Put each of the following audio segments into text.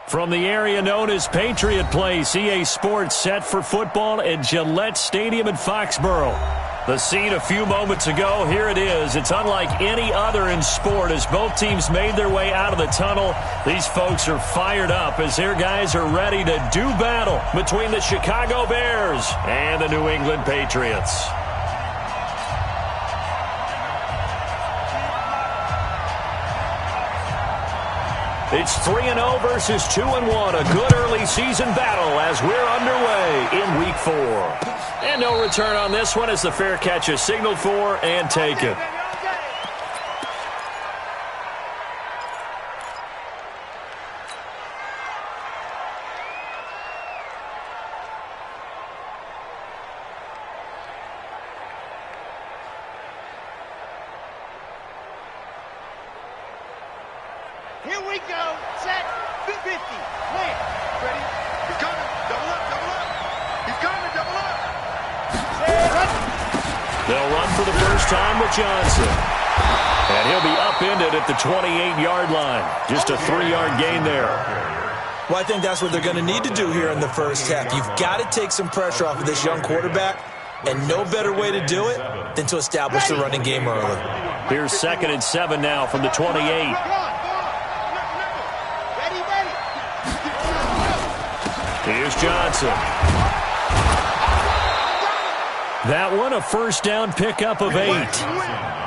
From the area known as Patriot Place, EA Sports set for football at Gillette Stadium in Foxborough. The scene a few moments ago, here it is. It's unlike any other in sport as both teams made their way out of the tunnel. These folks are fired up as their guys are ready to do battle between the Chicago Bears and the New England Patriots. It's 3-0 versus 2-1, a good early season battle as we're underway in Week 4. And no return on this one as the fair catch is signaled for and taken. Here we go. Set. 50. Land. Ready? He's coming. Double up. Double up. He's coming. Double up. They'll run for the first time with Johnson. And he'll be upended at the 28-yard line. Just a 3-yard gain there. Well, I think that's what they're going to need to do here in the first half. You've got to take some pressure off of this young quarterback, and no better way to do it than to establish the running game early. Here's 2nd and 7 now from the 28. Here's Johnson. That one, a first down pickup of 8.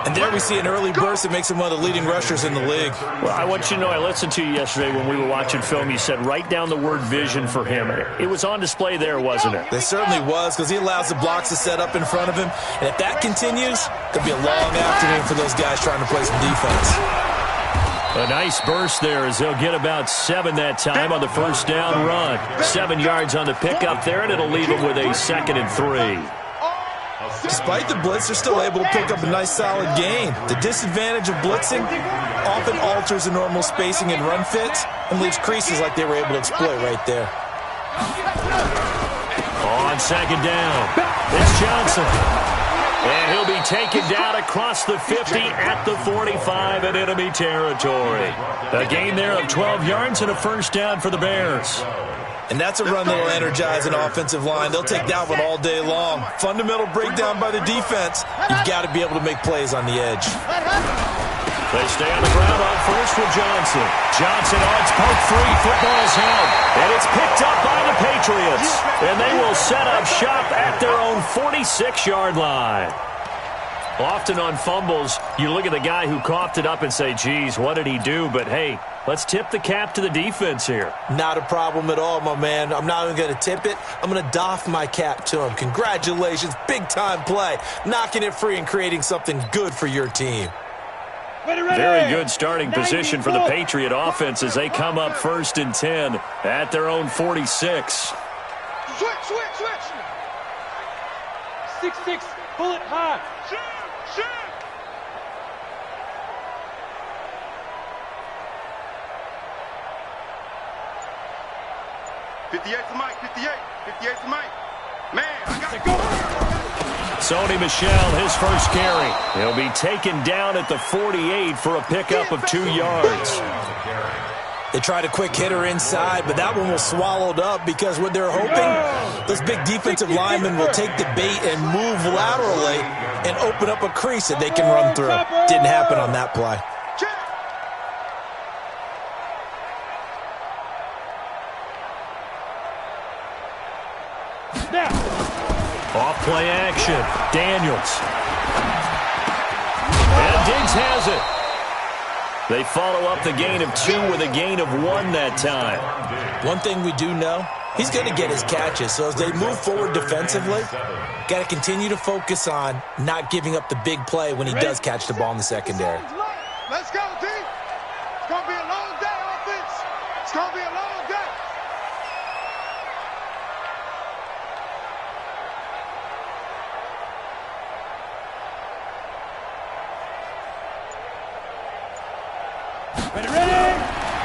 And there we see an early burst that makes him one of the leading rushers in the league. Well, I want you to know, I listened to you yesterday when we were watching film. You said write down the word vision for him. It was on display there, wasn't it? It certainly was, because he allows the blocks to set up in front of him. And if that continues, it could be a long afternoon for those guys trying to play some defense. A nice burst there as they'll get about 7 that time on the first down run. 7 yards on the pickup there, and it'll leave them with a 2nd and 3. Despite the blitz, they're still able to pick up a nice solid gain. The disadvantage of blitzing often alters the normal spacing and run fits and leaves creases like they were able to exploit right there. On 2nd down, it's Johnson. And he'll be taken down across the 50 at the 45 in enemy territory. A gain there of 12 yards and a first down for the Bears. And that's a run that will energize an offensive line. They'll take that one all day long. Fundamental breakdown by the defense. You've got to be able to make plays on the edge. They stay on the ground on first with Johnson. Johnson odds poke free. Football's held. And it's picked up by the Patriots. And they will set up shop at their own 46-yard line. Often on fumbles, you look at the guy who coughed it up and say, geez, what did he do? But, hey, let's tip the cap to the defense here. Not a problem at all, my man. I'm not even going to tip it. I'm going to doff my cap to him. Congratulations. Big-time play. Knocking it free and creating something good for your team. Very good starting position for the Patriot offense as they come up 1st and 10 at their own 46. Switch. 6-6, bullet high. Shoot. 58 to Mike. 58 to Mike. Man, I got to go. Sony Michel, his first carry. He'll be taken down at the 48 for a pickup of 2 yards. They tried a quick hitter inside, but that one was swallowed up because what they're hoping, those big defensive linemen will take the bait and move laterally and open up a crease that they can run through. Didn't happen on that play. Off play action. Daniels. And Diggs has it. They follow up the gain of 2 with a gain of 1 that time. One thing we do know, he's going to get his catches. So as they move forward defensively, got to continue to focus on not giving up the big play when he does catch the ball in the secondary. Let's go, team. It's going to be a long day, offense. It's going to be a long day.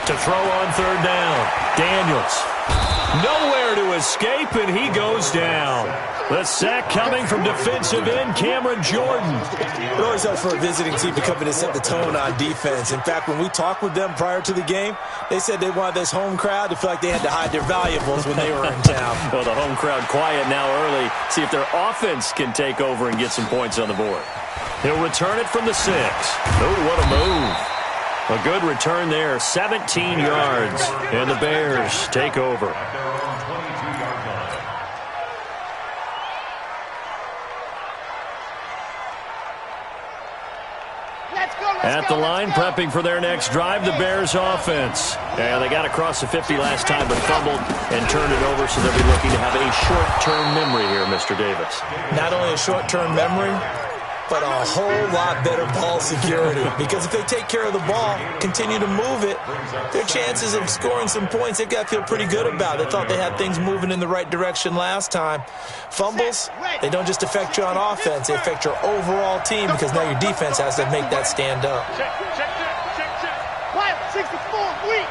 To throw on 3rd down. Daniels. Nowhere to escape, and he goes down. The sack coming from defensive end Cameron Jordan. It always helps for a visiting team to come in and set the tone on defense. In fact, when we talked with them prior to the game, they said they wanted this home crowd to feel like they had to hide their valuables when they were in town. Well, the home crowd quiet now early. See if their offense can take over and get some points on the board. He'll return it from the 6. Oh, what a move. A good return there, 17 yards, and the Bears take over. At the line, prepping for their next drive, the Bears offense. And they got across the 50 last time, but fumbled and turned it over, so they'll be looking to have a short-term memory here, Mr. Davis. Not only a short-term memory, but a whole lot better ball security. Because if they take care of the ball, continue to move it, their chances of scoring some points, they've got to feel pretty good about. They thought they had things moving in the right direction last time. Fumbles, they don't just affect you on offense, they affect your overall team because now your defense has to make that stand up. Wild, 64, weak.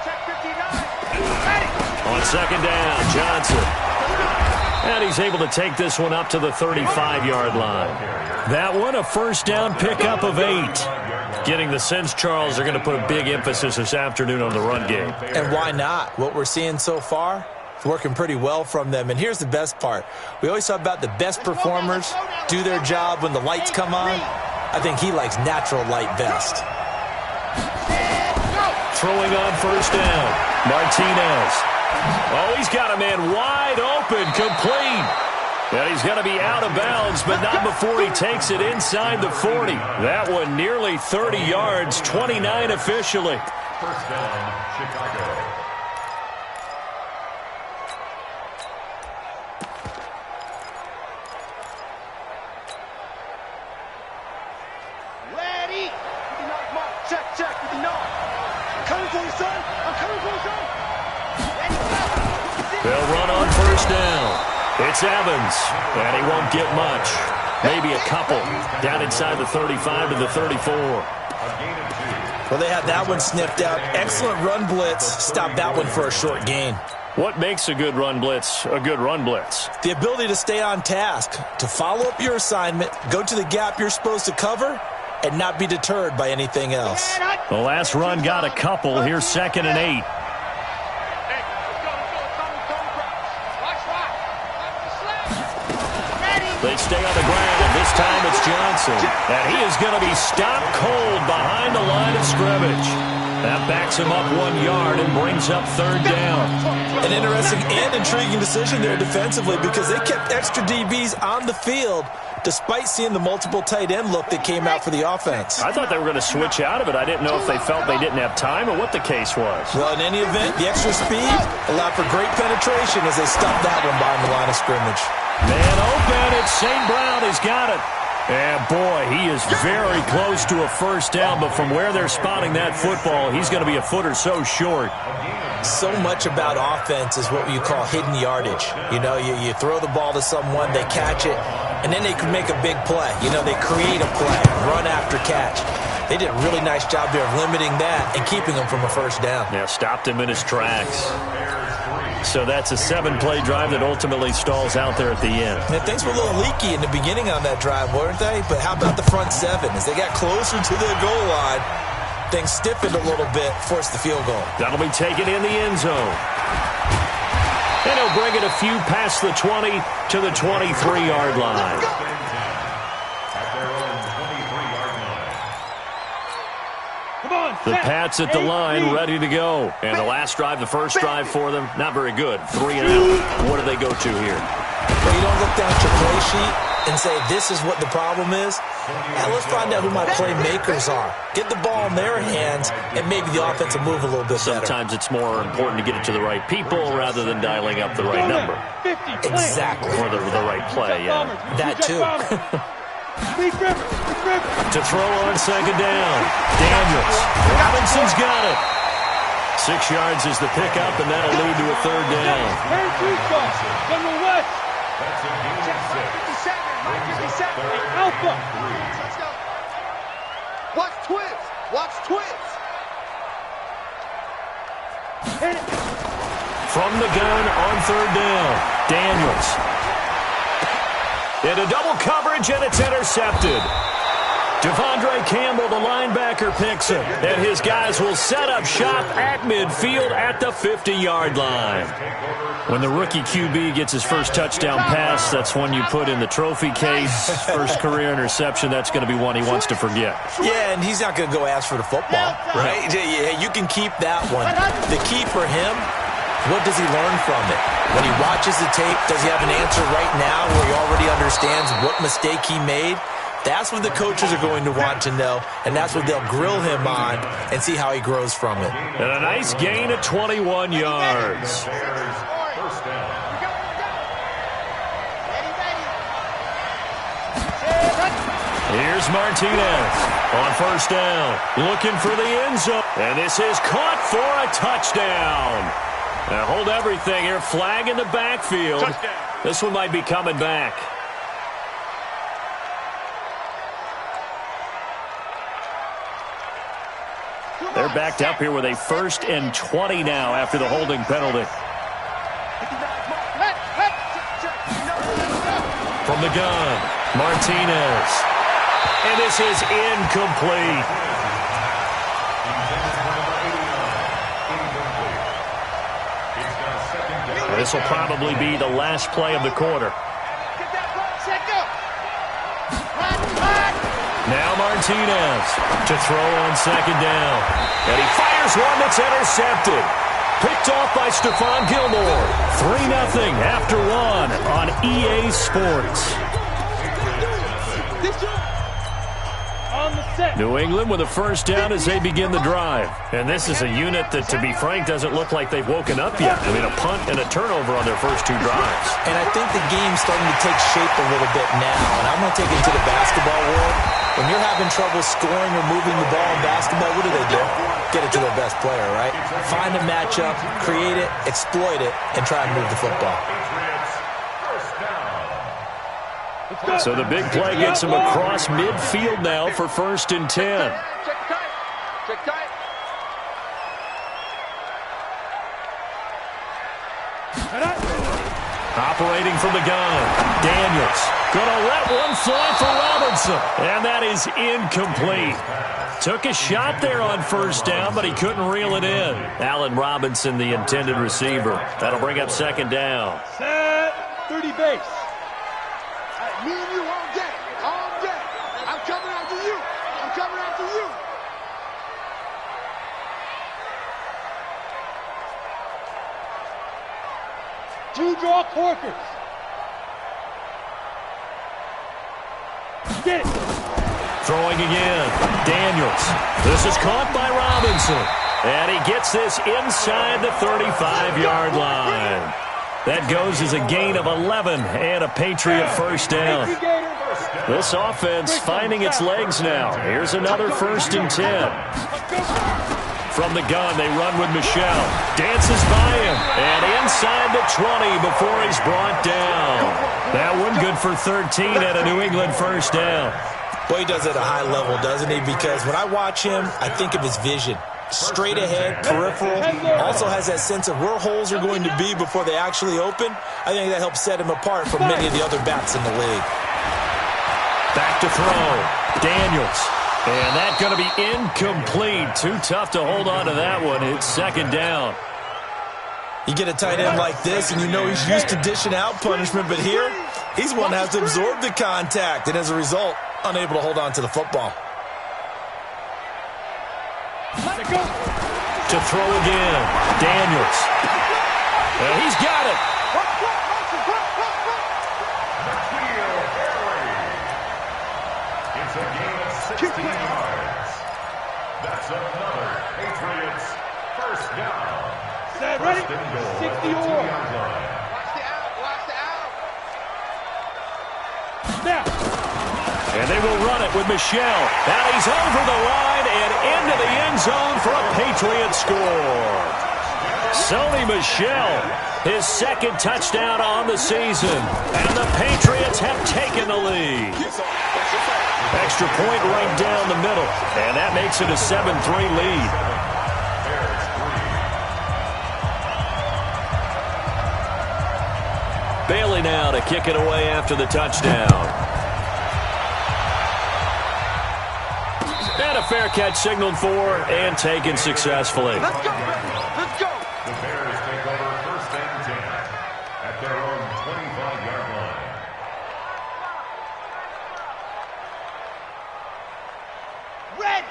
Check 59. Ready. On second down, Johnson. And he's able to take this one up to the 35-yard line. That one, a first down pickup of 8. Getting the sense, Charles, are going to put a big emphasis this afternoon on the run game. And why not? What we're seeing so far, it's working pretty well from them. And here's the best part. We always talk about the best performers do their job when the lights come on. I think he likes natural light best. Throwing on first down, Martinez. Oh, he's got a man wide open, complete. And he's going to be out of bounds, but not before he takes it inside the 40. That one nearly 30 yards, 29 officially. First down, Chicago. Ready. Check, check, 59. I'm coming for you, son. I'm coming for you, son. They'll run on first down. It's Evans, and he won't get much. Maybe a couple. Down inside the 35 to the 34. Well, they had that one sniffed out. Excellent run blitz. Stop that one for a short gain. What makes a good run blitz a good run blitz? The ability to stay on task, to follow up your assignment, go to the gap you're supposed to cover, and not be deterred by anything else. The last run got a couple. Here's 2nd and 8. They stay on the ground. This time it's Johnson. And he is going to be stopped cold behind the line of scrimmage. That backs him up 1 yard and brings up 3rd down. An interesting and intriguing decision there defensively because they kept extra DBs on the field despite seeing the multiple tight end look that came out for the offense. I thought they were going to switch out of it. I didn't know if they felt they didn't have time or what the case was. Well, in any event, the extra speed allowed for great penetration as they stopped that one behind the line of scrimmage. Man open, it's St. Brown. He's got it. And, boy, he is very close to a first down, but from where they're spotting that football, he's going to be a foot or so short. So much about offense is what you call hidden yardage. You know, you throw the ball to someone, they catch it, and then they can make a big play. You know, they create a play, run after catch. They did a really nice job there of limiting that and keeping him from a first down. Yeah, stopped him in his tracks. So that's a 7-play drive that ultimately stalls out there at the end. And things were a little leaky in the beginning on that drive, weren't they? But how about the front 7? As they got closer to the goal line, things stiffened a little bit, forced the field goal. That'll be taken in the end zone. And he'll bring it a few past the 20 to the 23-yard line. The Pats at the line, ready to go. And the last drive, the first drive for them, not very good. 3 and out. What do they go to here? Well, you don't look down at your play sheet and say, this is what the problem is. Now, let's find out who my playmakers are. Get the ball in their hands, and maybe the offense will move a little bit better. Sometimes it's more important to get it to the right people rather than dialing up the right number. Exactly. Or the right play, yeah. That, too. To throw on second down. Daniels. Robinson's got it. 6 yards is the pickup, and that'll lead to a third down. Alpha. Watch twins. Watch twins. From the gun on third down, Daniels. Into double coverage, and it's intercepted. Devondre Campbell, the linebacker, picks him. And his guys will set up shop at midfield at the 50-yard line. When the rookie QB gets his first touchdown pass, that's one you put in the trophy case. First career interception, that's going to be one he wants to forget. Yeah, and he's not going to go ask for the football, right? Yeah, you can keep that one. The key for him, what does he learn from it? When he watches the tape, does he have an answer right now where he already understands what mistake he made? That's what the coaches are going to want to know, and that's what they'll grill him on and see how he grows from it. And a nice gain of 21 yards. Here's Martinez on first down, looking for the end zone. And this is caught for a touchdown. Now hold everything here. Flag in the backfield. Touchdown. This one might be coming back. They're backed up here with a 1st and 20 now after the holding penalty. From the gun, Martinez. And this is incomplete. This will probably be the last play of the quarter. Now Martinez to throw on second down. And he fires one that's intercepted. Picked off by Stephon Gilmore. 3-0 after one on EA Sports. New England with a first down as they begin the drive. And this is a unit that, to be frank, doesn't look like they've woken up yet. I mean, a punt and a turnover on their first 2 drives. And I think the game's starting to take shape a little bit now. And I'm going to take it to the basketball world. When you're having trouble scoring or moving the ball in basketball, what do? Get it to their best player, right? Find a matchup, create it, exploit it, and try and move the football. So the big play gets him across midfield now for 1st and 10. Check tight. Operating from the gun, Daniels. Gonna let one fly for Robinson. And that is incomplete. Took a shot there on first down, but he couldn't reel it in. Allen Robinson, the intended receiver. That'll bring up second down. Set 30 base. Me and you all day. All day. I'm coming after you. I'm coming after you. Two draw Corkers. Get it. Throwing again. Daniels. This is caught by Robinson. And he gets this inside the 35-yard line. That goes as a gain of 11 and a Patriot first down. This offense finding its legs now. Here's another 1st and 10. From the gun, they run with Michel. Dances by him. And inside the 20 before he's brought down. That one good for 13 at a New England first down. Well, he does it at a high level, doesn't he? Because when I watch him, I think of his vision. Straight ahead, peripheral, also has that sense of where holes are going to be before they actually open. I think that helps set him apart from many of the other backs in the league. Back to throw. Daniels. And that's going to be incomplete. Too tough to hold on to that one. It's second down. You get a tight end like this, and you know he's used to dishing out punishment, but here, he's one that has to absorb the contact, and as a result, unable to hold on to the football. To throw again, Daniels. And he's got it. It's a gain of 16 yards. That's another Patriots first down. Set ready. 60 or. Watch the out. Watch the out. Now. And they will run it with Michel. And he's over the line and into the end zone for a Patriot score. Sony Michel, his 2nd touchdown on the season. And the Patriots have taken the lead. Extra point right down the middle. And that makes it a 7-3 lead. Bailey now to kick it away after the touchdown. And a fair catch signaled for and taken successfully. Let's go, let's go. The Bears take over 1st and 10 at their own 25-yard line.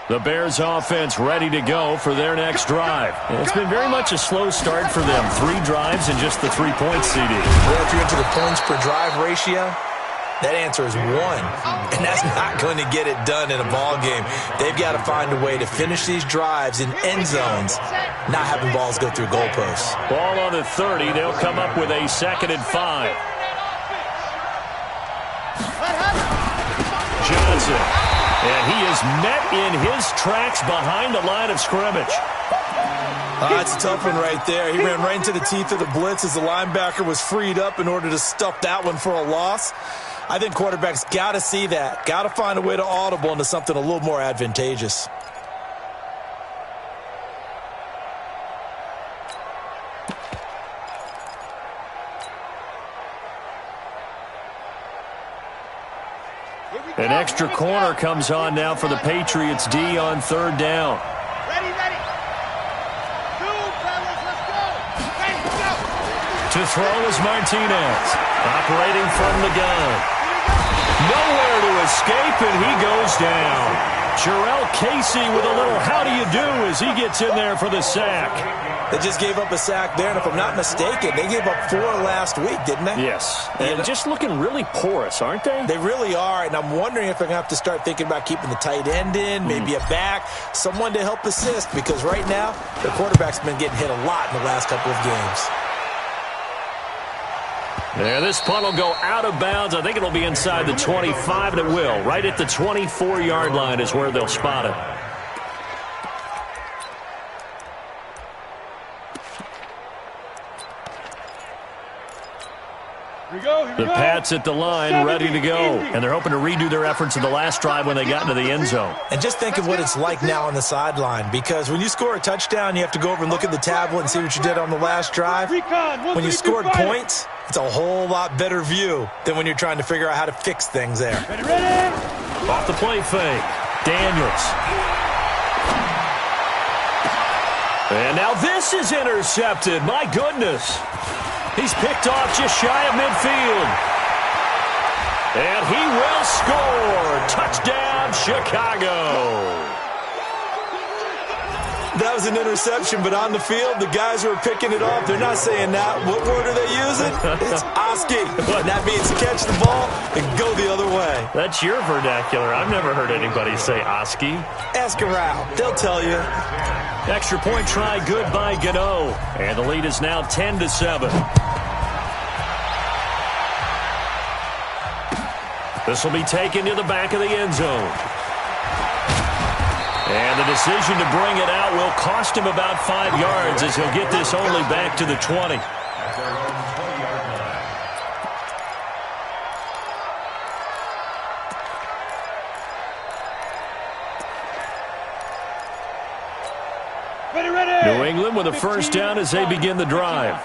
The Bears offense ready to go for their next drive. And it's been very much a slow start for them. 3 drives and just the 3 points, CD. Well, if you're into the points per drive ratio, that answer is 1. And that's not going to get it done in a ball game. They've got to find a way to finish these drives in end zones, not having balls go through goalposts. Ball on the 30. They'll come up with a 2nd and 5. Johnson. And he is met in his tracks behind the line of scrimmage. That's a tough one right there. He ran right into the teeth of the blitz as the linebacker was freed up in order to stuff that one for a loss. I think quarterbacks got to see that. Got to find a way to audible into something a little more advantageous. An extra corner comes on now for the Patriots D on 3rd down. Ready, ready. Move, fellas, let's go. Ready, go. To throw is Martinez, operating from the gun. Nowhere to escape, and he goes down. Jarrell Casey with a little how do you do as he gets in there for the sack. They just gave up a sack there, and if I'm not mistaken, they gave up 4 last week, didn't they? Yes, and just looking really porous, aren't they? They really are, and I'm wondering if they're going to have to start thinking about keeping the tight end in, maybe a back, someone to help assist, because right now, the quarterback's been getting hit a lot in the last couple of games. Yeah, this punt will go out of bounds. I think it'll be inside the 25, and it will. Right at the 24-yard line is where they'll spot it. The Pats at the line, ready to go. And they're hoping to redo their efforts in the last drive when they got into the end zone. And just think of what it's like now on the sideline, because when you score a touchdown, you have to go over and look at the tablet and see what you did on the last drive. When you scored points, it's a whole lot better view than when you're trying to figure out how to fix things there. Off the play fake, Daniels. And now this is intercepted. My goodness. He's picked off just shy of midfield. And he will score. Touchdown, Chicago. That was an interception, but on the field, the guys who are picking it off, they're not saying that. What word are they using? It's Oski. And that means catch the ball and go the other way. That's your vernacular. I've never heard anybody say Oski. Ask around. They'll tell you. Extra point try good by Gano. And the lead is now 10-7. This will be taken to the back of the end zone. And the decision to bring it out will cost him about 5 yards as he'll get this only back to the 20. At their own 20-yard line. New England with a first down as they begin the drive.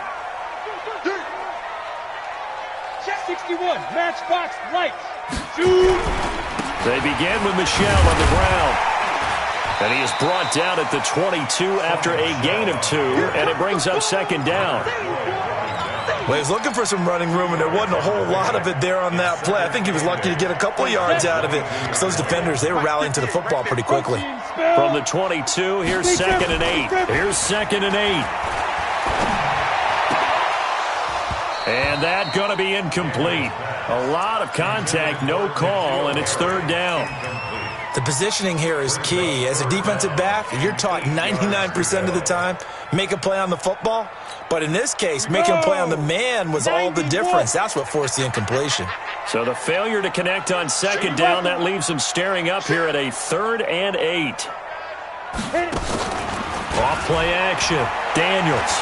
61, matchbox lights. Shoot. They begin with Michel on the ground. And he is brought down at the 22 after a gain of 2, and it brings up 2nd down. Well, he was looking for some running room, and there wasn't a whole lot of it there on that play. I think he was lucky to get a couple of yards out of it, because those defenders, they were rallying to the football pretty quickly. From the 22, here's 2nd and 8. Here's 2nd and 8. And that going to be incomplete. A lot of contact, no call, and it's 3rd down. The positioning here is key. As a defensive back, you're taught 99% of the time, make a play on the football. But in this case, making a play on the man was all the difference. That's what forced the incompletion. So the failure to connect on 2nd down, that leaves him staring up here at a 3rd and 8. Off play action, Daniels.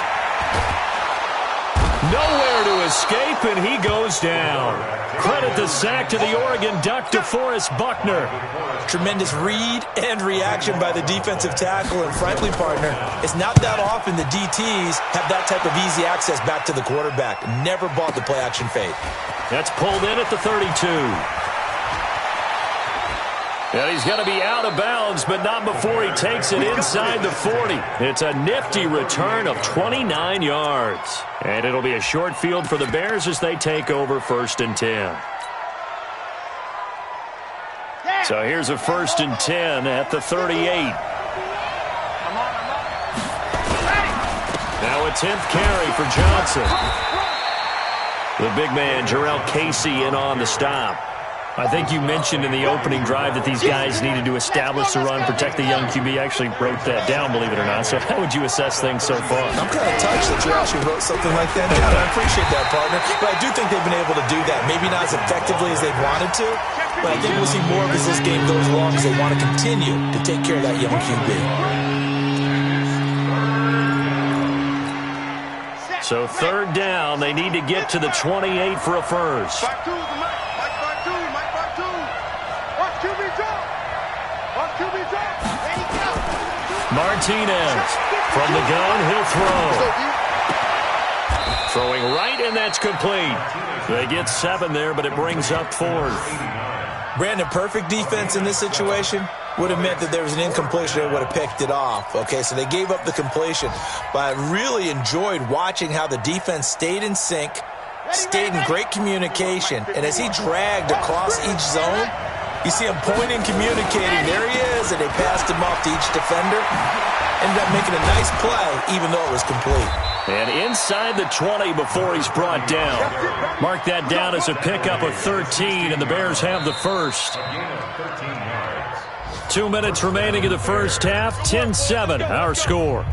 Nowhere to escape, and he goes down. Credit the sack to the Oregon Duck, DeForest Buckner. Tremendous read and reaction by the defensive tackle, and frankly, partner, it's not that often the DTs have that type of easy access back to the quarterback. Never bought the play-action fade. That's pulled in at the 32. And he's going to be out of bounds, but not before he takes it inside the 40. It's a nifty return of 29 yards. And it'll be a short field for the Bears as they take over 1st and 10. So here's a 1st and 10 at the 38. Now a 10th carry for Johnson. The big man, Jarrell Casey, in on the stop. I think you mentioned in the opening drive that these guys needed to establish the run, protect the young QB. I actually wrote that down, believe it or not. So how would you assess things so far? I'm kind of touched that you actually wrote something like that down. I appreciate that, partner. But I do think they've been able to do that. Maybe not as effectively as they wanted to, but I think we'll see more of as this game goes along as they want to continue to take care of that young QB. So 3rd down, they need to get to the 28 for a first. Martinez from the gun, he'll throw. Throwing right, and that's complete. They get 7 there, but it brings up 4th. Brandon, perfect defense in this situation would have meant that there was an incompletion. They would have picked it off. Okay, so they gave up the completion. But I really enjoyed watching how the defense stayed in sync, stayed in great communication, and as he dragged across each zone, you see him pointing, communicating. There he is, and they passed him off to each defender. Ended up making a nice play, even though it was complete. And inside the 20 before he's brought down. Mark that down as a pickup of 13, and the Bears have the first. 2 minutes remaining in the first half, 10-7, our score.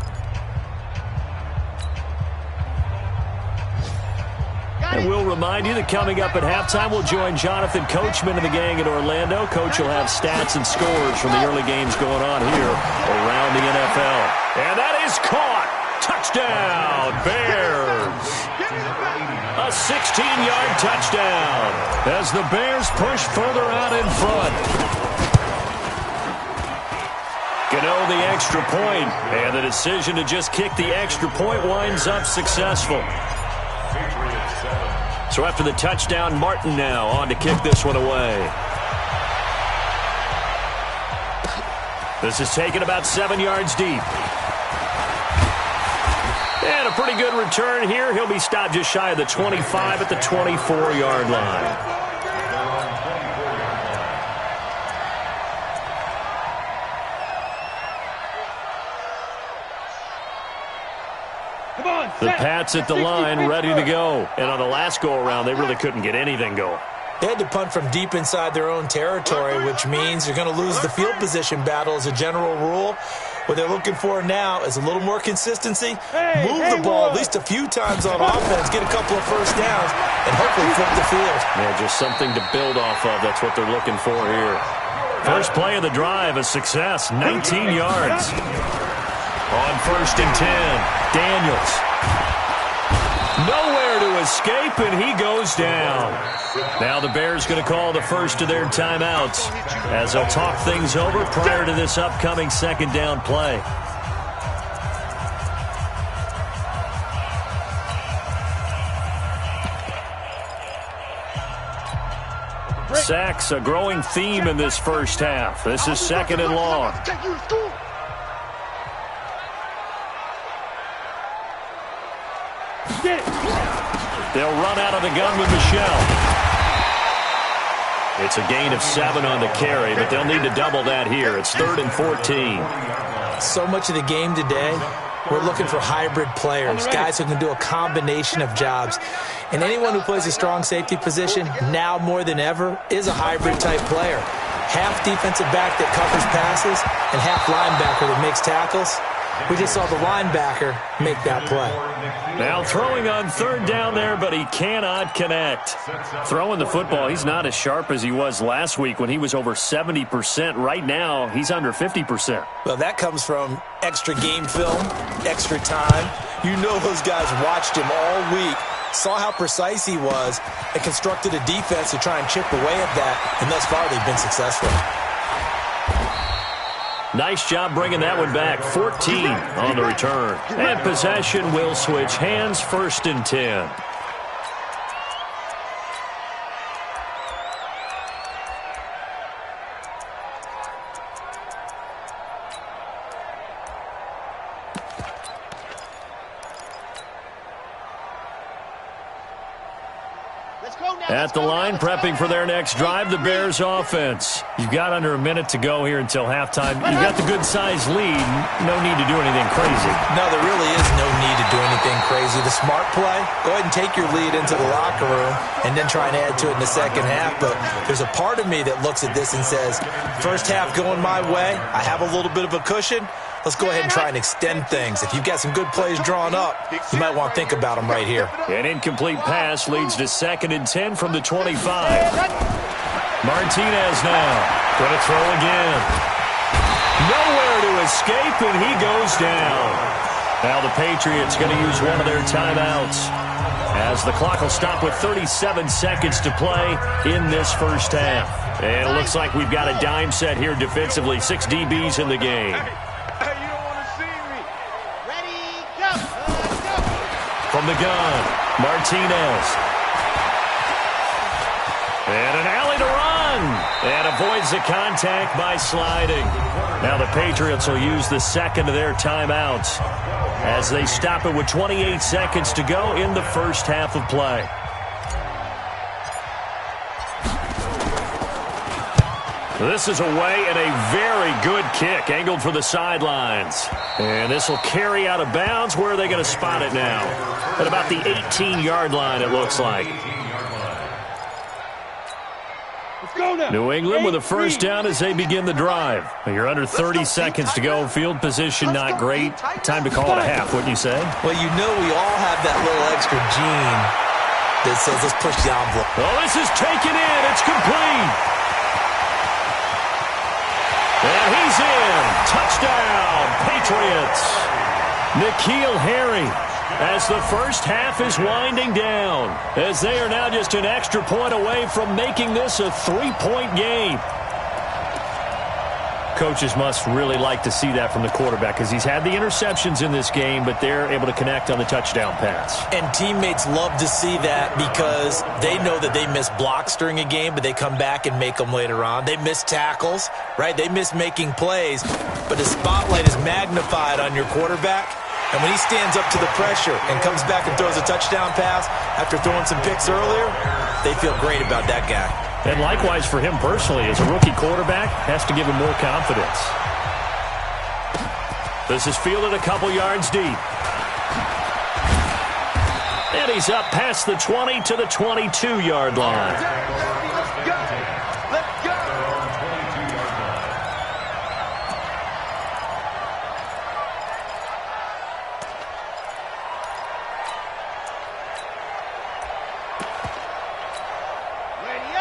And we'll remind you that coming up at halftime, we'll join Jonathan Coachman and the gang in Orlando. Coach will have stats and scores from the early games going on here around the NFL. And that is caught. Touchdown, Bears. A 16-yard touchdown as the Bears push further out in front. Gano the extra point, and the decision to just kick the extra point winds up successful. So after the touchdown, Martin now on to kick this one away. This is taken about 7 yards deep. And a pretty good return here. He'll be stopped just shy of the 25 at the 24-yard line. The Pats at the line, ready to go. And on the last go-around, they really couldn't get anything going. They had to punt from deep inside their own territory, which means you're going to lose the field position battle as a general rule. What they're looking for now is a little more consistency, move the ball at least a few times on offense, get a couple of first downs, and hopefully flip the field. Yeah, just something to build off of. That's what they're looking for here. First play of the drive, a success, 19 yards. On 1st and 10, Daniels. Nowhere to escape, and he goes down. Now the Bears going to call the first of their timeouts as they'll talk things over prior to this upcoming 2nd down play. Sacks, a growing theme in this first half. This is 2nd and long. They'll run out of the gun with Michel. It's a gain of 7 on the carry, but they'll need to double that here. It's 3rd and 14. So much of the game today, we're looking for hybrid players, guys who can do a combination of jobs. And anyone who plays a strong safety position, now more than ever, is a hybrid-type player. Half defensive back that covers passes and half linebacker that makes tackles. We just saw the linebacker make that play. Now throwing on 3rd down there, but he cannot connect. Throwing the football, he's not as sharp as he was last week when he was over 70%. Right now, he's under 50%. Well, that comes from extra game film, extra time. You know those guys watched him all week saw how precise he was, and constructed a defense to try and chip away at that, and thus far they've been successful. Nice job bringing that one back. 14 on the return. And possession will switch hands, 1st and 10. At the line, prepping for their next drive, the Bears offense. You've got under a minute to go here until halftime. You've got the good-sized lead. No need to do anything crazy. No, there really is no need to do anything crazy. The smart play, go ahead and take your lead into the locker room and then try and add to it in the second half. But there's a part of me that looks at this and says, first half going my way, I have a little bit of a cushion. Let's go ahead and try and extend things. If you've got some good plays drawn up, you might want to think about them right here. An incomplete pass leads to 2nd and 10 from the 25. Martinez now. Going to throw again. Nowhere to escape, and he goes down. Now the Patriots going to use one of their timeouts, as the clock will stop with 37 seconds to play in this first half. And it looks like we've got a dime set here defensively. 6 DBs in the game. From the gun, Martinez. And an alley to run. And avoids the contact by sliding. Now the Patriots will use the second of their timeouts as they stop it with 28 seconds to go in the first half of play. This is away and a very good kick, angled for the sidelines. And this will carry out of bounds. Where are they going to spot it now? At about the 18-yard line, it looks like. New England with a first down as they begin the drive. You're under 30 seconds to go. Field position not great. Time to call it a half, wouldn't you say? Well, you know we all have that little extra gene that says let's push the envelope. Oh, this is taken in. It's complete. And he's in. Touchdown, Patriots. N'Keal Harry, as the first half is winding down, as they are now just an extra point away from making this a 3-point game. Coaches must really like to see that from the quarterback, because he's had the interceptions in this game, but they're able to connect on the touchdown pass. And teammates love to see that, because they know that they miss blocks during a game, but they come back and make them later on. They miss tackles, right? They miss making plays, but the spotlight is magnified on your quarterback. And when he stands up to the pressure and comes back and throws a touchdown pass after throwing some picks earlier, they feel great about that guy. And likewise for him personally, as a rookie quarterback, has to give him more confidence. This is fielded a couple yards deep. And he's up past the 20 to the 22-yard line. Let's go!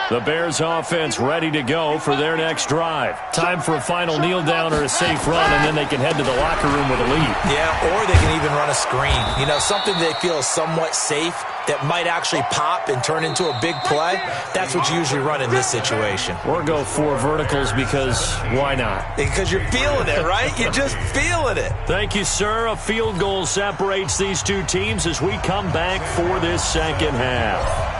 The Bears offense ready to go for their next drive. Time for a final kneel down or a safe run, and then they can head to the locker room with a lead. Yeah, or they can even run a screen. You know, something they feel is somewhat safe that might actually pop and turn into a big play. That's what you usually run in this situation. Or go 4 verticals, because why not? Because you're feeling it, right? You're just feeling it. Thank you, sir. A field goal separates these two teams as we come back for this second half.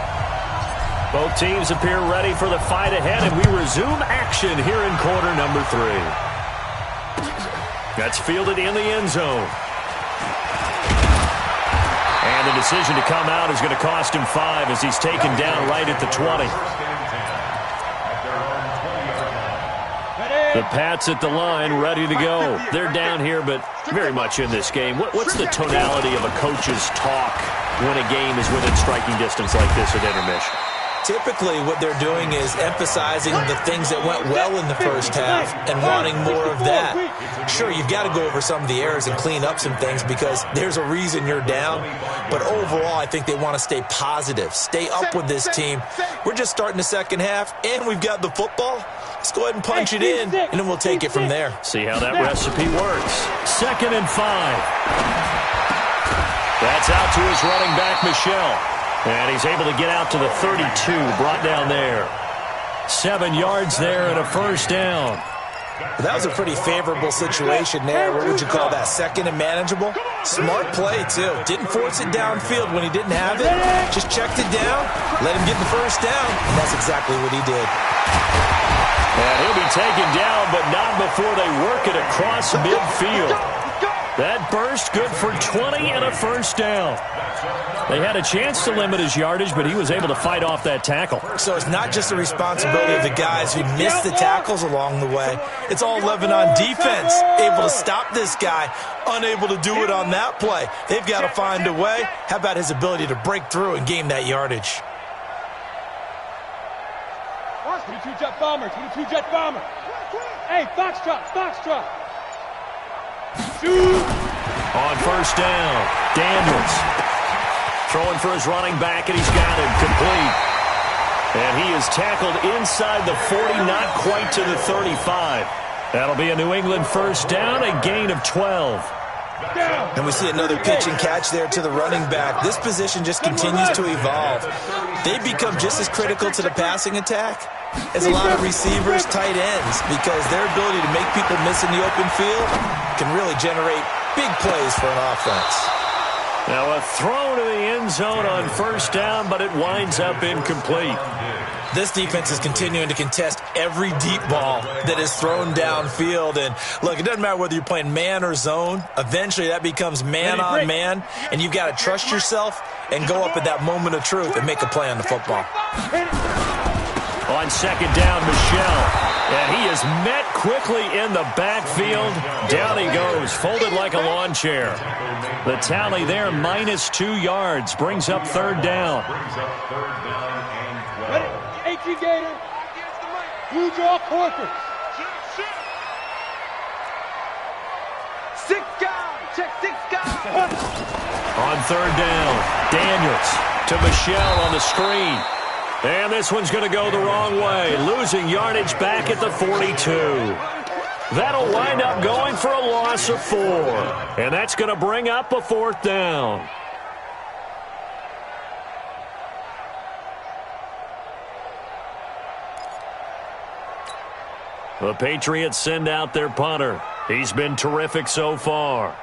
Both teams appear ready for the fight ahead, and we resume action here in quarter number 3. That's fielded in the end zone. And the decision to come out is going to cost him 5 as he's taken down right at the 20. The Pats at the line, ready to go. They're down here, but very much in this game. What's the tonality of a coach's talk when a game is within striking distance like this at intermission? Typically, what they're doing is emphasizing the things that went well in the first half and wanting more of that. Sure, you've got to go over some of the errors and clean up some things, because there's a reason you're down. But overall, I think they want to stay positive, stay up with this team. We're just starting the second half, and we've got the football. Let's go ahead and punch it in, and then we'll take it from there. See how that recipe works. 2nd and 5. That's out to his running back, Michel. And he's able to get out to the 32, brought down there. 7 yards there and a first down. That was a pretty favorable situation there. What would you call that? Second and manageable? Smart play, too. Didn't force it downfield when he didn't have it. Just checked it down, let him get the first down, and that's exactly what he did. And he'll be taken down, but not before they work it across midfield. That burst good for 20 and a first down. They had a chance to limit his yardage, but he was able to fight off that tackle. So it's not just the responsibility of the guys who missed the tackles along the way. It's all Lebanon defense, able to stop this guy, unable to do it on that play. They've got to find a way. How about his ability to break through and gain that yardage? 22 jet bomber, 22 jet bomber. Hey, foxtrot. Shoot! On first down, Daniels. Throwing for his running back, and he's got it complete. And he is tackled inside the 40, not quite to the 35. That'll be a New England first down, a gain of 12. And we see another pitch and catch there to the running back. This position just continues to evolve. They become just as critical to the passing attack as a lot of receivers, tight ends, because their ability to make people miss in the open field can really generate big plays for an offense. Now a throw to the end zone on first down, but it winds up incomplete. This defense is continuing to contest every deep ball that is thrown downfield. And look, it doesn't matter whether you're playing man or zone. Eventually that becomes man on man, and you've got to trust yourself and go up at that moment of truth and make a play on the football. On second down, Michel. And he is met quickly in the backfield. Down he goes, folded like a lawn chair. The tally there, -2 yards, brings up third down. Ready? 18 Gator. Blue draw Corcoran. 6 guys. Check 6 guys. On third down, Daniels to Michel on the screen. And this one's going to go the wrong way, losing yardage back at the 42. That'll wind up going for a loss of 4. And that's going to bring up a fourth down. The Patriots send out their punter. He's been terrific so far.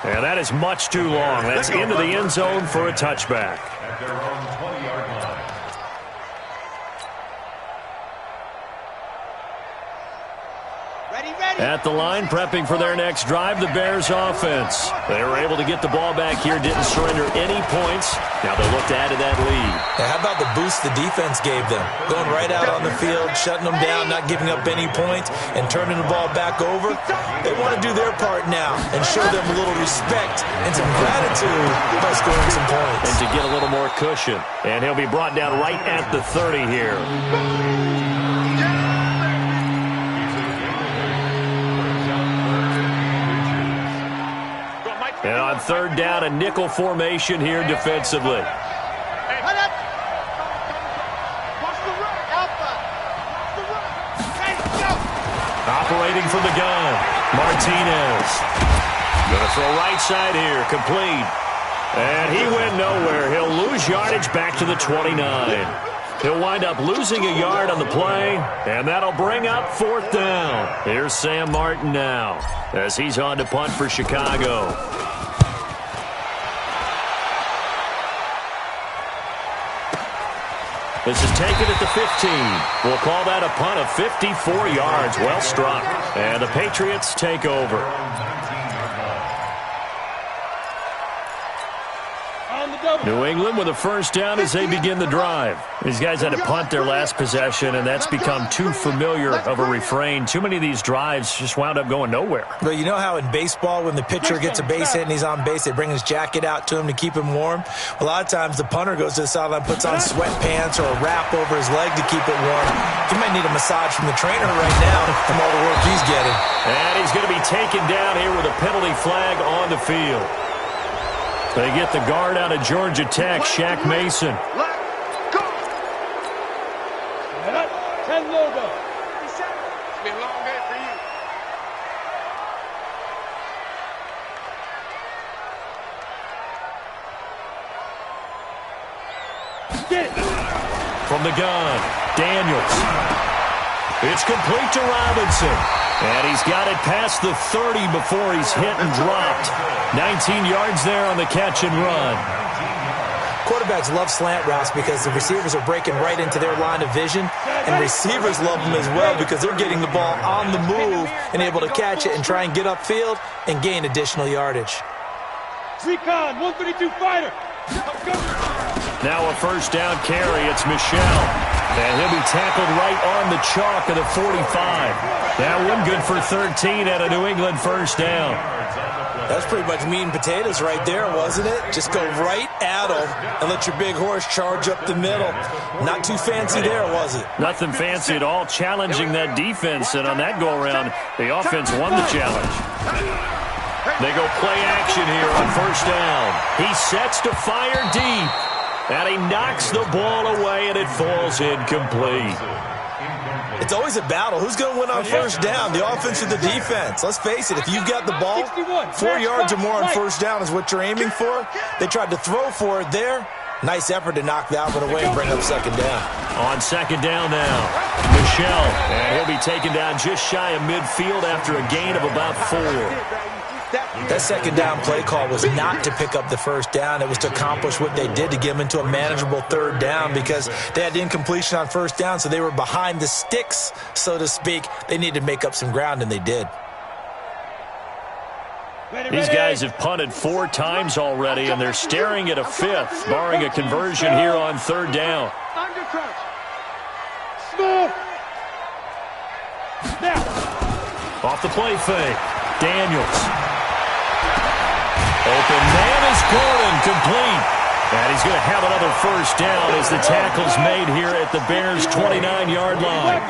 And that is much too long. That's into the end zone for a touchback. At their own 20-yard line. At the line, prepping for their next drive, the Bears offense. They were able to get the ball back here, didn't surrender any points. Now they look to add to that lead. Now, how about the boost the defense gave them? Going right out on the field, shutting them down, not giving up any points, and turning the ball back over. They want to do their part now and show them a little respect and some gratitude by scoring some points. And to get a little more cushion. And he'll be brought down right at the 30 here. And on third down, a nickel formation here defensively. Operating from the gun, Martinez. Going to throw right side here, complete. And he went nowhere. He'll lose yardage back to the 29. He'll wind up losing a yard on the play, and that'll bring up fourth down. Here's Sam Martin now as he's on to punt for Chicago. This is taken at the 15. We'll call that a punt of 54 yards. Well struck. And the Patriots take over. New England with a first down as they begin the drive. These guys had to punt their last possession, and that's become too familiar of a refrain. Too many of these drives just wound up going nowhere. But you know how in baseball, when the pitcher gets a base hit and he's on base, they bring his jacket out to him to keep him warm? A lot of times the punter goes to the sideline, puts on sweatpants or a wrap over his leg to keep it warm. He might need a massage from the trainer right now from all the work he's getting. And he's going to be taken down here with a penalty flag on the field. They get the guard out of Georgia Tech, Shaq Mason. Left, go. 10 logo. It's been a long day for you. Get it. From the gun, Daniels. It's complete to Robinson. And he's got it past the 30 before he's hit and dropped. 19 yards there on the catch and run. Quarterbacks love slant routes because the receivers are breaking right into their line of vision, and receivers love them as well because they're getting the ball on the move and able to catch it and try and get upfield and gain additional yardage. Recon, 132 fighter. Now a first down carry. It's Michel. And he'll be tackled right on the chalk of the 45. That one good for 13 at a New England first down. That's pretty much meat and potatoes right there, wasn't it? Just go right at them and let your big horse charge up the middle. Not too fancy there, was it? Nothing fancy at all, challenging that defense. And on that go-around, the offense won the challenge. They go play action here on first down. He sets to fire deep. And he knocks the ball away, and it falls incomplete. It's always a battle. Who's going to win on first down, the offense or the defense? Let's face it, if you've got the ball, 4 yards or more on first down is what you're aiming for. They tried to throw for it there. Nice effort to knock that one away and bring up second down. On second down now, Michel. And he'll be taken down just shy of midfield after a gain of about 4. That second down play call was not to pick up the first down. It was to accomplish what they did to get them into a manageable third down because they had incompletion on first down, so they were behind the sticks, so to speak. They needed to make up some ground, and they did. These guys have punted 4 times already, and they're staring at a 5th, barring a conversion here on third down. Under crunch. Smooth. Now. Off the play fake, Daniels. Open man is Gordon, complete. And he's going to have another first down as the tackle's made here at the Bears' 29-yard line.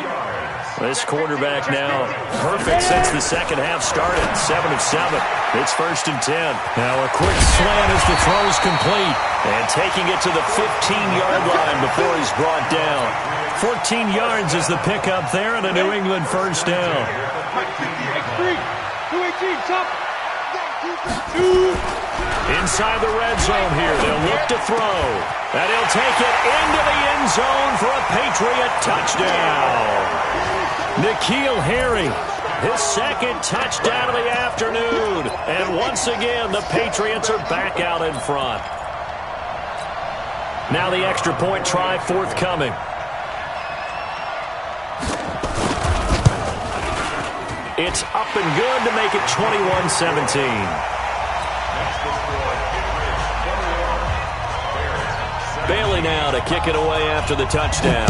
This quarterback now perfect since the second half started. 7 of 7. It's first and 10. Now a quick slant as the throw's complete. And taking it to the 15-yard line before he's brought down. 14 yards is the pickup there and a New England first down. X3. 218, top. Inside the red zone here. They'll look to throw. And he'll take it into the end zone for a Patriot touchdown. N'Keal Harry, his second touchdown of the afternoon. And once again, the Patriots are back out in front. Now the extra point try forthcoming. It's up and good to make it 21-17. Bailey now to kick it away after the touchdown.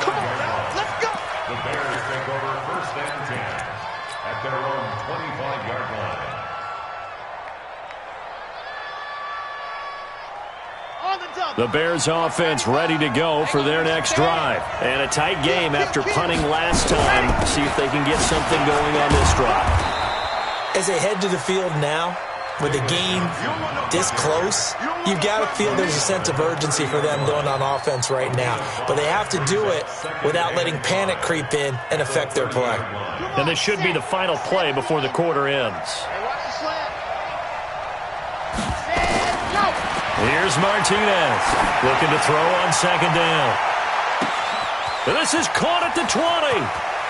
Come on now, let's go. The Bears take over first and 10 at their own 25-yard line. The Bears offense ready to go for their next drive. And a tight game after punting last time. See if they can get something going on this drive. As they head to the field now, with the game this close, you've got to feel there's a sense of urgency for them going on offense right now. But they have to do it without letting panic creep in and affect their play. And this should be the final play before the quarter ends. Here's Martinez, looking to throw on second down. This is caught at the 20,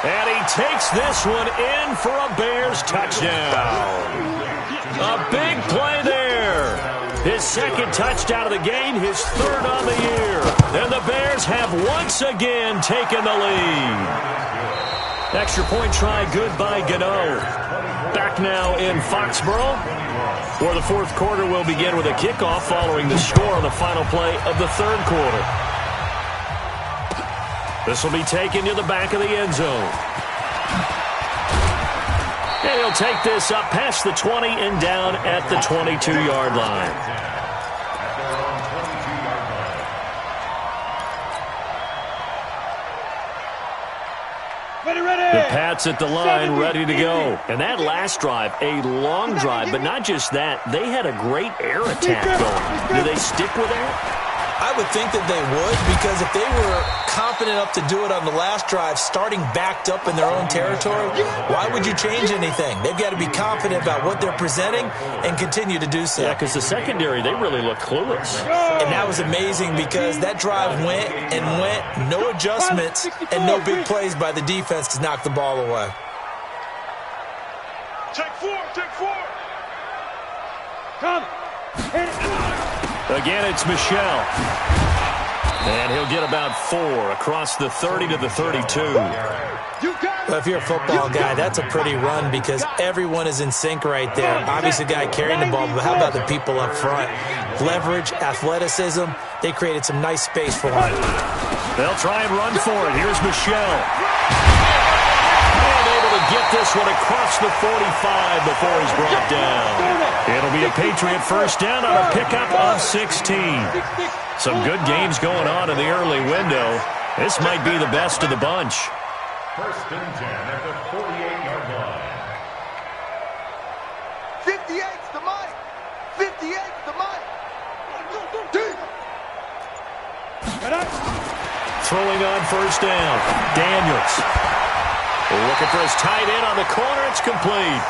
and he takes this one in for a Bears touchdown. A big play there. His second touchdown of the game, his third on the year. And the Bears have once again taken the lead. Extra point try good by Gano. Back now in Foxborough, where the fourth quarter will begin with a kickoff following the score on the final play of the third quarter. This will be taken to the back of the end zone. And he'll take this up past the 20 and down at the 22-yard line. The Pats at the line, ready to go. And that last drive, a long drive, but not just that. They had a great air attack going. Do they stick with that? I would think that they would, because if they were confident enough to do it on the last drive, starting backed up in their own territory, why would you change anything? They've got to be confident about what they're presenting and continue to do so. Yeah, because the secondary, they really look clueless. And that was amazing because that drive went and went, no adjustments, and no big plays by the defense to knock the ball away. Take four. Come. Hit it. Again, it's Michel. And he'll get about 4 across the 30 to the 32. Well, if you're a football guy, that's a pretty run because everyone is in sync right there. Obviously, the guy carrying the ball, but how about the people up front? Leverage, athleticism, they created some nice space for him. They'll try and run for it. Here's Michel. Get this one across the 45 before he's brought down. It'll be a Patriot first down on a pickup of 16. Some good games going on in the early window. This might be the best of the bunch. First and 10 at the 48-yard line. 58's the money. 58's the money. Throwing on first down. Daniels. Looking for his tight end on the corner. It's complete.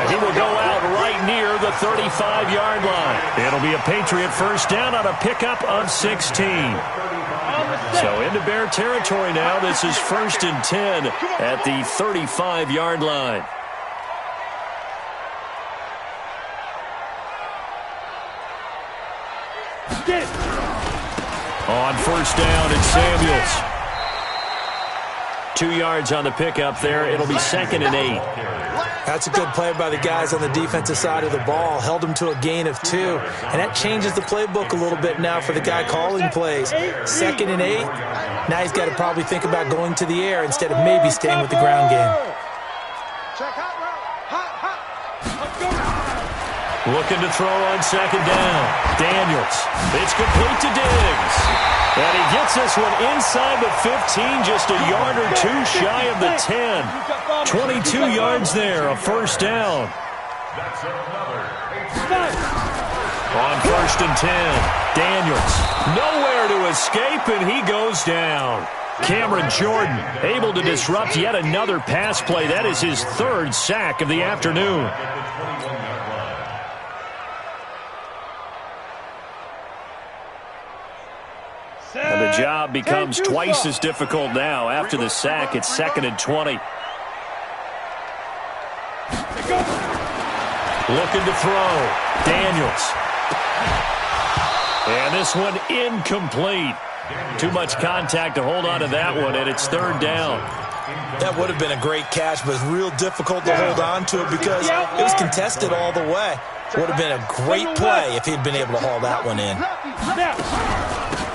He will go out right near the 35-yard line. It'll be a Patriot first down on a pickup of 16. So into Bear territory now. This is first and 10 at the 35-yard line. On first down, it's Samuels. 2 yards on the pickup there. It'll be second and 8. That's a good play by the guys on the defensive side of the ball. Held them to a gain of 2. And that changes the playbook a little bit now for the guy calling plays. Second and 8. Now he's got to probably think about going to the air instead of maybe staying with the ground game. Looking to throw on second down. Daniels. It's complete to Diggs. And he gets this one inside the 15, just a yard or 2 shy of the 10. 22 yards there, a first down. That's another. On first and 10, Daniels. Nowhere to escape, and he goes down. Cameron Jordan able to disrupt yet another pass play. That is his 3rd sack of the afternoon. And the job becomes twice as difficult now. After the sack, it's second and 20. Looking to throw. Daniels. And this one incomplete. Too much contact to hold on to that one, and it's 3rd down. That would have been a great catch, but it's real difficult to hold on to it because it was contested all the way. Would have been a great play if he'd been able to haul that one in.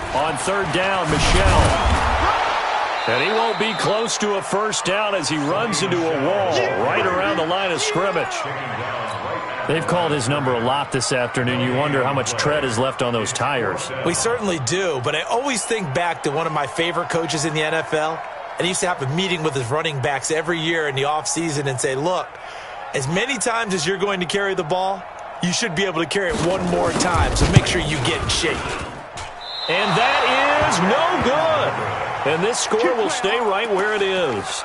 On 3rd down, Michel. And he won't be close to a first down as he runs into a wall right around the line of scrimmage. They've called his number a lot this afternoon. You wonder how much tread is left on those tires. We certainly do, but I always think back to one of my favorite coaches in the NFL. And he used to have a meeting with his running backs every year in the offseason and say, look, as many times as you're going to carry the ball, you should be able to carry it one more time, so make sure you get in shape. And that is no good. And this score will stay right where it is.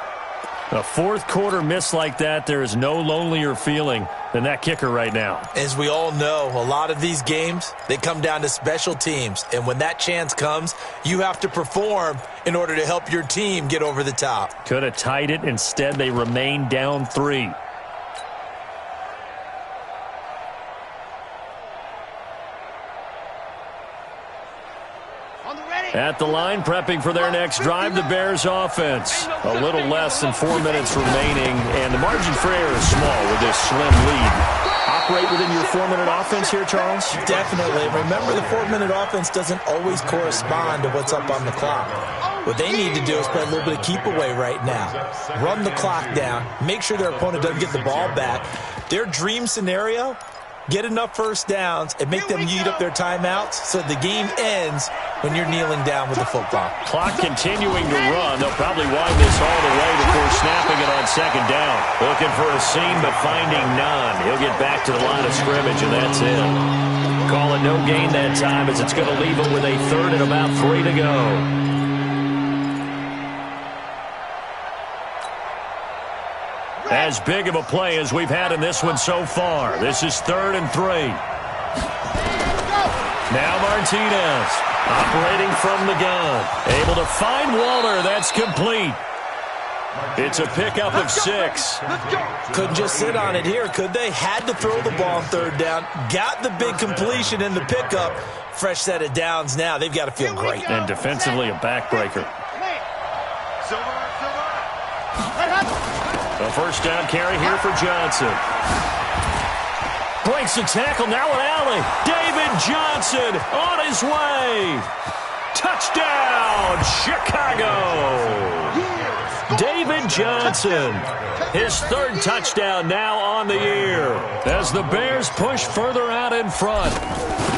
A 4th quarter miss like that, there is no lonelier feeling than that kicker right now. As we all know, a lot of these games, they come down to special teams. And when that chance comes, you have to perform in order to help your team get over the top. Could have tied it. Instead, they remain down 3. At the line, prepping for their next drive, the Bears offense. A little less than 4 minutes remaining, and the margin for error is small with this slim lead. Operate within your 4-minute offense here, Charles? Definitely. Remember, the 4-minute offense doesn't always correspond to what's up on the clock. What they need to do is play a little bit of keep away right now. Run the clock down. Make sure their opponent doesn't get the ball back. Their dream scenario get enough first downs, and make them eat up their timeouts so the game ends when you're kneeling down with the football. Clock continuing to run. They'll probably wind this all the way before snapping it on second down. Looking for a seam, but finding none. He'll get back to the line of scrimmage, and that's it. Call it no gain that time, as it's going to leave them with a third and about 3 to go. As big of a play as we've had in this one so far. This is 3rd and 3. Now Martinez operating from the gun. Able to find Waller. That's complete. It's a pickup of 6. Couldn't just sit on it here, could they? Had to throw the ball on 3rd down. Got the big completion in the pickup. Fresh set of downs now. They've got to feel great. And defensively a backbreaker. A first down carry here for Johnson. Breaks the tackle, now an alley. David Johnson on his way. Touchdown, Chicago. David Johnson, his 3rd touchdown now on the year as the Bears push further out in front.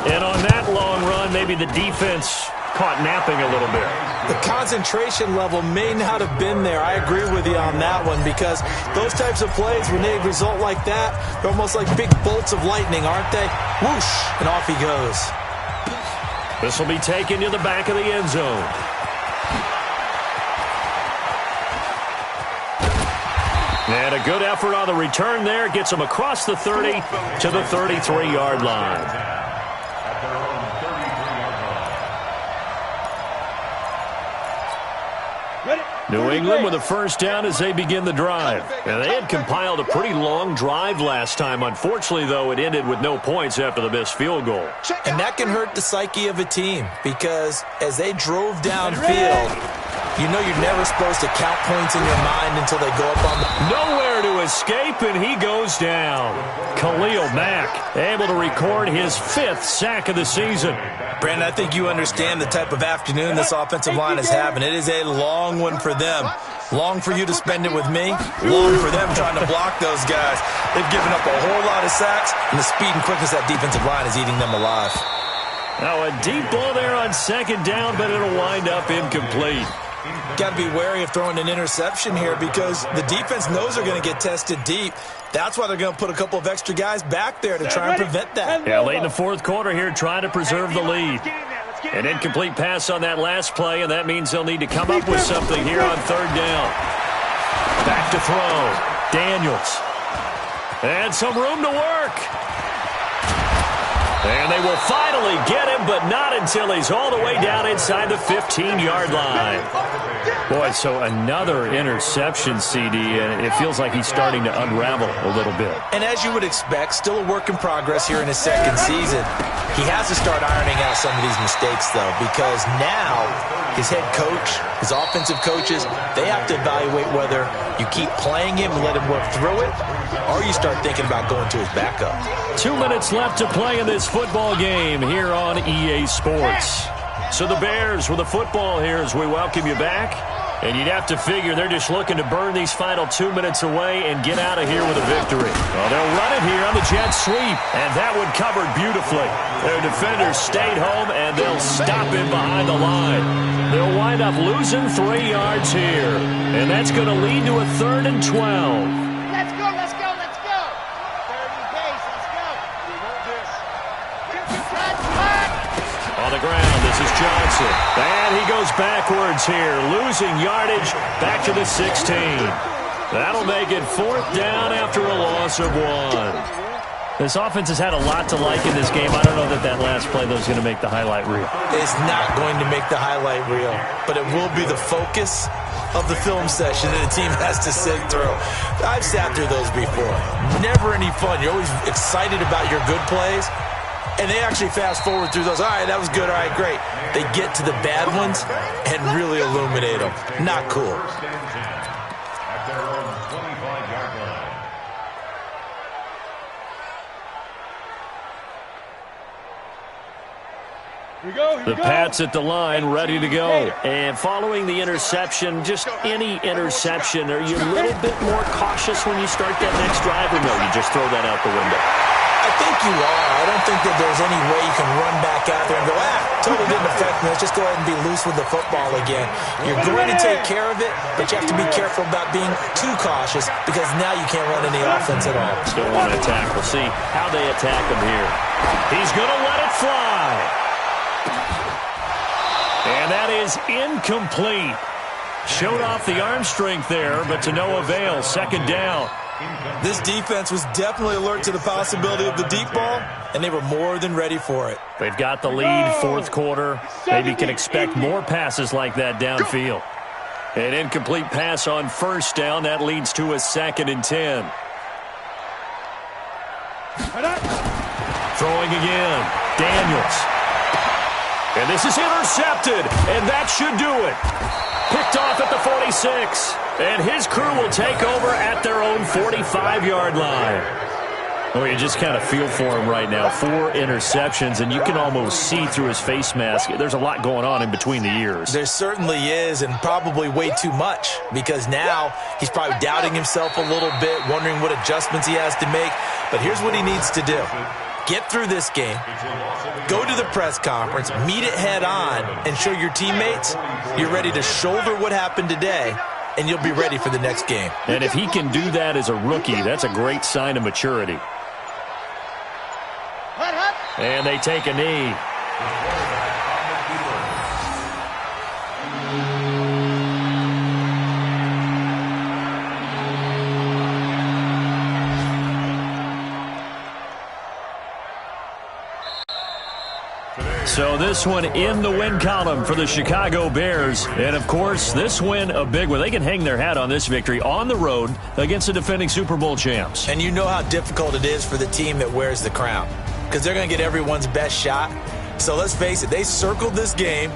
And on that long run, maybe the defense caught napping a little bit. The concentration level may not have been there. I agree with you on that one, because those types of plays, when they result like that, they're almost like big bolts of lightning, aren't they? Whoosh, and off he goes. This will be taken to the back of the end zone. And a good effort on the return there. Gets him across the 30 to the 33-yard line. New England with a first down as they begin the drive. And they had compiled a pretty long drive last time. Unfortunately, though, it ended with no points after the missed field goal. And that can hurt the psyche of a team, because as they drove downfield, you know you're never supposed to count points in your mind until they go up on the... Nowhere to escape, and he goes down. Khalil Mack able to record his 5th sack of the season. Brandon, I think you understand the type of afternoon this offensive line is having. It is a long one for them. Long for you to spend it with me. Long for them trying to block those guys. They've given up a whole lot of sacks, and the speed and quickness of that defensive line is eating them alive. Now a deep ball there on second down, but it'll wind up incomplete. Got to be wary of throwing an interception here, because the defense knows they're going to get tested deep. That's why they're going to put a couple of extra guys back there to try and prevent that. Yeah, late in the 4th quarter here, trying to preserve the lead. An incomplete pass on that last play, and that means they'll need to come up with something here on 3rd down. Back to throw. Daniels. And some room to work. And they will finally get him, but not until he's all the way down inside the 15-yard line. Boy, so another interception, CD, and it feels like he's starting to unravel a little bit. And as you would expect, still a work in progress here in his 2nd season. He has to start ironing out some of these mistakes, though, because now his head coach, his offensive coaches, they have to evaluate whether you keep playing him and let him work through it, or you start thinking about going to his backup. 2 minutes left to play in this football game here on EA Sports. So the Bears with the football here as we welcome you back. And you'd have to figure they're just looking to burn these final 2 minutes away and get out of here with a victory. Well, they'll run it here on the jet sweep, and that one covered beautifully. Their defenders stayed home, and they'll stop him behind the line. They'll wind up losing 3 yards here, and that's going to lead to a 3rd and 12. Let's go, let's go, let's go. 30 days, let's go. We want this. On the ground, this is Johnson. And he goes backwards here, losing yardage back to the 16. That'll make it 4th down after a loss of 1. This offense has had a lot to like in this game. I don't know that that last play, though, is going to make the highlight reel. It's not going to make the highlight reel, but it will be the focus of the film session that a team has to sit through. I've sat through those before. Never any fun. You're always excited about your good plays, and they actually fast forward through those. All right, that was good. All right, great. They get to the bad ones and really illuminate them. Not cool. At their own 25-yard line. The Pats at the line, ready to go. And following the interception, just any interception, are you a little bit more cautious when you start that next drive, or no, you just throw that out the window? I think you are. I don't think that there's any way you can run back out there and go, totally didn't affect me. Let's just go ahead and be loose with the football again. You're going to take care of it, but you have to be careful about being too cautious because now you can't run any offense at all. Still want to attack. We'll see how they attack him here. He's going to let it fly. And that is incomplete. Showed off the arm strength there, but to no avail. Second down. This defense was definitely alert to the possibility of the deep ball, and they were more than ready for it. They've got the lead, fourth quarter. Maybe can expect more passes like that downfield. An incomplete pass on first down. That leads to a 2nd and 10. Throwing again. Daniels. And this is intercepted, and that should do it. Picked off at the 46. And his crew will take over at their own 45-yard line. Oh, you just kind of feel for him right now. 4 interceptions, and you can almost see through his face mask. There's a lot going on in between the ears. There certainly is, and probably way too much, because now he's probably doubting himself a little bit, wondering what adjustments he has to make. But here's what he needs to do. Get through this game, go to the press conference, meet it head on, and show your teammates you're ready to shoulder what happened today, and you'll be ready for the next game. And if he can do that as a rookie, that's a great sign of maturity. And they take a knee. So this one in the win column for the Chicago Bears. And, of course, this win a big one. They can hang their hat on this victory on the road against the defending Super Bowl champs. And you know how difficult it is for the team that wears the crown because they're going to get everyone's best shot. So let's face it, they circled this game.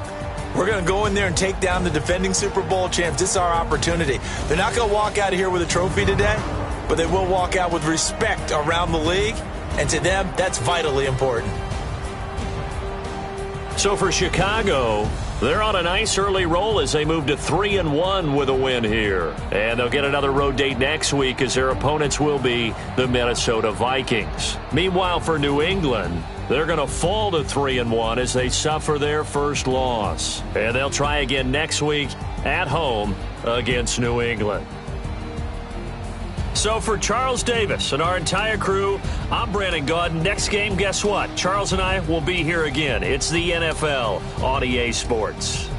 We're going to go in there and take down the defending Super Bowl champs. This is our opportunity. They're not going to walk out of here with a trophy today, but they will walk out with respect around the league. And to them, that's vitally important. So for Chicago, they're on a nice early roll as they move to 3-1 with a win here. And they'll get another road date next week as their opponents will be the Minnesota Vikings. Meanwhile, for New England, they're going to fall to 3-1 as they suffer their first loss. And they'll try again next week at home against New England. So for Charles Davis and our entire crew, I'm Brandon Gaudin. Next game, guess what? Charles and I will be here again. It's the NFL on EA Sports.